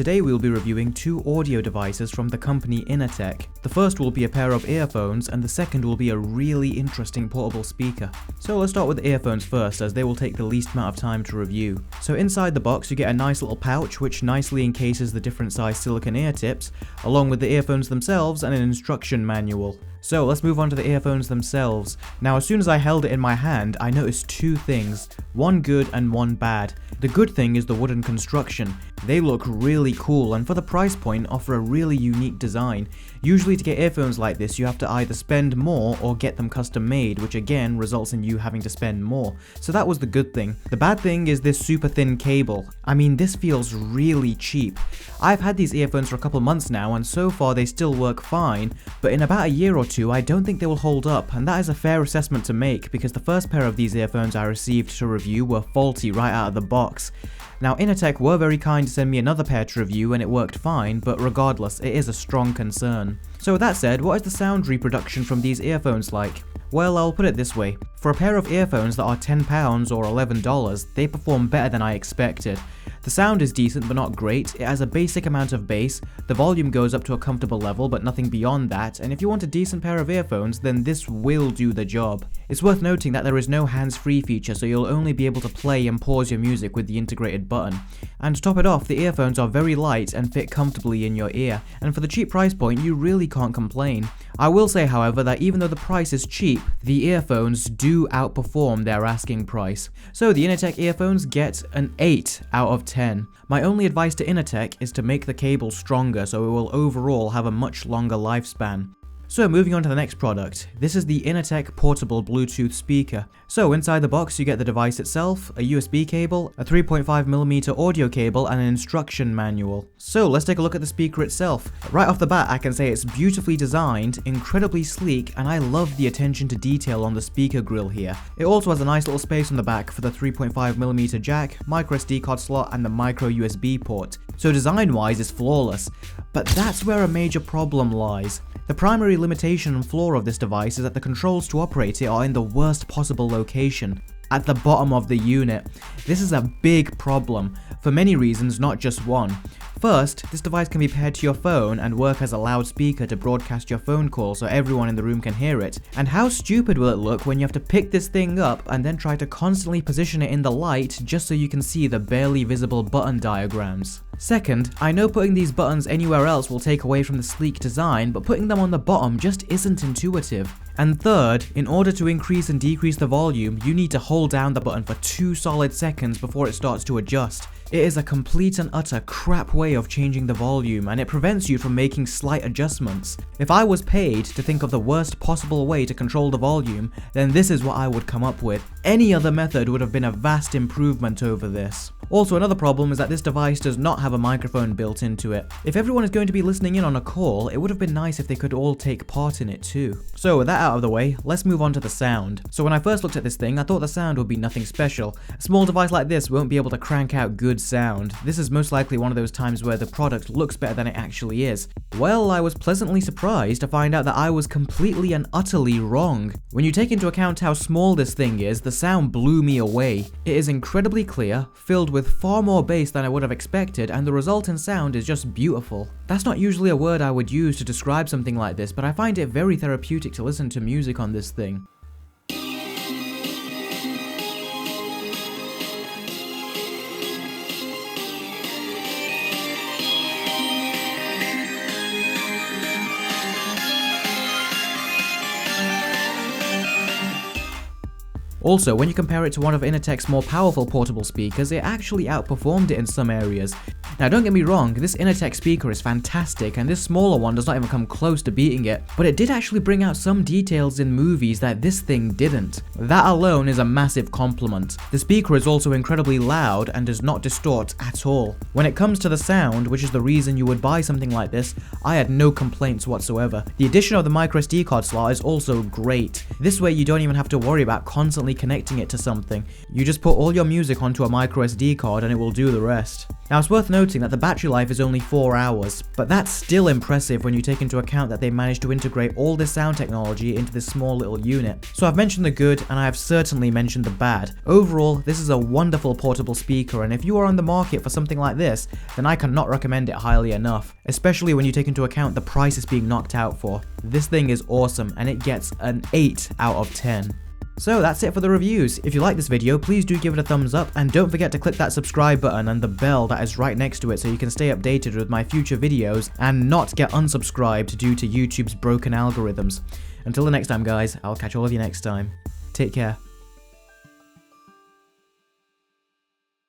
today we'll be reviewing two audio devices from the company Inateck. The first will be a pair of earphones and the second will be a really interesting portable speaker. So let's start with the earphones first, as they will take the least amount of time to review. So inside the box you get a nice little pouch which nicely encases the different size silicone ear tips, along with the earphones themselves and an instruction manual. So let's move on to the earphones themselves. Now as soon as I held it in my hand, I noticed two things, one good and one bad. The good thing is the wooden construction. They look really cool and for the price point offer a really unique design. Usually to get earphones like this you have to either spend more or get them custom made, which again results in you having to spend more. So that was the good thing. The bad thing is this super thin cable. I mean, this feels really cheap. I've had these earphones for a couple months now and so far they still work fine, but in about a year or two I don't think they will hold up, and that is a fair assessment to make because the first pair of these earphones I received to review were faulty right out of the box. Now Inateck were very kind to send me another pair to review and it worked fine, but regardless, it is a strong concern. So with that said, what is the sound reproduction from these earphones like? Well, I'll put it this way. For a pair of earphones that are £10 or $11, they perform better than I expected. The sound is decent but not great, it has a basic amount of bass, the volume goes up to a comfortable level but nothing beyond that, and if you want a decent pair of earphones then this will do the job. It's worth noting that there is no hands-free feature, so you'll only be able to play and pause your music with the integrated button. And to top it off, the earphones are very light and fit comfortably in your ear, and for the cheap price point you really can't complain. I will say however that even though the price is cheap, the earphones do outperform their asking price. So the Inateck earphones get an 8 out of 10. My only advice to Inateck is to make the cable stronger so it will overall have a much longer lifespan. So moving on to the next product, this is the Inateck portable Bluetooth speaker. So inside the box you get the device itself, a USB cable, a 3.5mm audio cable and an instruction manual. So let's take a look at the speaker itself. Right off the bat I can say it's beautifully designed, incredibly sleek, and I love the attention to detail on the speaker grill here. It also has a nice little space on the back for the 3.5mm jack, micro SD card slot and the micro USB port. So design wise it's flawless, but that's where a major problem lies. The primary limitation and flaw of this device is that the controls to operate it are in the worst possible location, at the bottom of the unit. This is a big problem, for many reasons, not just one. First, this device can be paired to your phone and work as a loudspeaker to broadcast your phone call so everyone in the room can hear it. And how stupid will it look when you have to pick this thing up and then try to constantly position it in the light just so you can see the barely visible button diagrams. Second, I know putting these buttons anywhere else will take away from the sleek design, but putting them on the bottom just isn't intuitive. And third, in order to increase and decrease the volume, you need to hold down the button for 2 solid seconds before it starts to adjust. It is a complete and utter crap way of changing the volume, and it prevents you from making slight adjustments. If I was paid to think of the worst possible way to control the volume, then this is what I would come up with. Any other method would have been a vast improvement over this. Also, another problem is that this device does not have a microphone built into it. If everyone is going to be listening in on a call, it would have been nice if they could all take part in it too. So with that out of the way, let's move on to the sound. So when I first looked at this thing, I thought the sound would be nothing special. A small device like this won't be able to crank out good sound. This is most likely one of those times where the product looks better than it actually is. Well, I was pleasantly surprised to find out that I was completely and utterly wrong. When you take into account how small this thing is, the sound blew me away. It is incredibly clear, filled with far more bass than I would have expected, and the resultant sound is just beautiful. That's not usually a word I would use to describe something like this, but I find it very therapeutic to listen to music on this thing. Also, when you compare it to one of Inateck's more powerful portable speakers, it actually outperformed it in some areas. Now don't get me wrong, this Inateck speaker is fantastic and this smaller one does not even come close to beating it, but it did actually bring out some details in movies that this thing didn't. That alone is a massive compliment. The speaker is also incredibly loud and does not distort at all. When it comes to the sound, which is the reason you would buy something like this, I had no complaints whatsoever. The addition of the micro SD card slot is also great. This way you don't even have to worry about constantly connecting it to something. You just put all your music onto a micro SD card and it will do the rest. Now it's worth noting that the battery life is only 4 hours, but that's still impressive when you take into account that they managed to integrate all this sound technology into this small little unit. So I've mentioned the good, and I have certainly mentioned the bad. Overall, this is a wonderful portable speaker, and if you are on the market for something like this, then I cannot recommend it highly enough, especially when you take into account the price it's being knocked out for. This thing is awesome, and it gets an 8 out of 10. So that's it for the reviews. If you like this video, please do give it a thumbs up, and don't forget to click that subscribe button and the bell that is right next to it so you can stay updated with my future videos and not get unsubscribed due to YouTube's broken algorithms. Until the next time guys, I'll catch all of you next time. Take care.